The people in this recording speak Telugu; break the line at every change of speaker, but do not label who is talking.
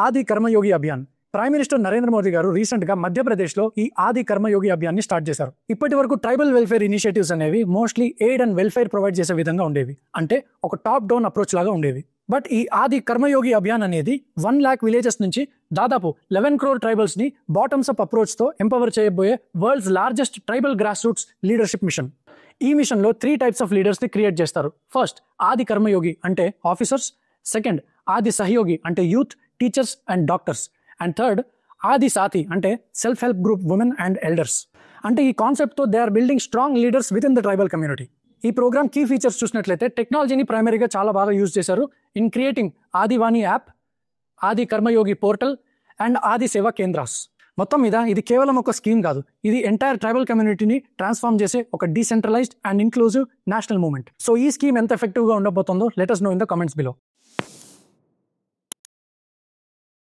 ఆది కర్మయోగి అభియాన్. ప్రైమ్ మినిస్టర్ నరేంద్ర మోదీ గారు రీసెంట్ గా మధ్యప్రదేశ్లో ఈ ఆది కర్మయోగి అభియాన్ని స్టార్ట్ చేశారు. ఇప్పటి వరకు ట్రైబల్ వెల్ఫేర్ ఇనిషియేటివ్స్ అనేవి mostly aid and welfare provide చేసే విధంగా ఉండేవి, అంటే ఒక టాప్ డౌన్ అప్రోచ్ లాగా ఉండేవి. బట్ ఈ ఆది కర్మయోగి అభియాన్ అనేది 1 lakh విలేజెస్ నుంచి దాదాపు 11 crore ట్రైబల్స్ ని బాటమ్స్ అప్ అప్రోచ్ తో ఎంపవర్ చేయబోయే world's largest tribal grass roots leadership mission. ఈ మిషన్ లో 3 types ఆఫ్ లీడర్స్ ని క్రియేట్ చేస్తారు. ఫస్ట్ ఆది కర్మయోగి అంటే ఆఫీసర్స్, సెకండ్ ఆది సహయోగి అంటే youth, teachers and doctors, and third Adi Saathi అంటే self help group women and elders. అంటే ఈ కాన్సెప్ట్ తో they are building strong leaders within the tribal community. ఈ ప్రోగ్రామ్ కీ ఫీచర్స్ చూసినట్లయితే టెక్నాలజీని ప్రైమరీగా చాలా బాగా యూజ్ చేశారు ఇన్ క్రియేటింగ్ ఆదివాణి యాప్, ఆది కర్మయోగి పోర్టల్ అండ్ ఆది సేవా కేంద్రాస్. మొత్తం మీద ఇది కేవలం ఒక స్కీమ్ కాదు, ఇది ఎంటైర్ ట్రైబల్ కమ్యూనిటీని ట్రాన్స్ఫార్మ్ చేసే ఒక decentralised and inclusive national movement. So ఈ స్కీమ్ ఎంత ఎఫెక్టివ్గా ఉండబోతుందో let us know in the comments below.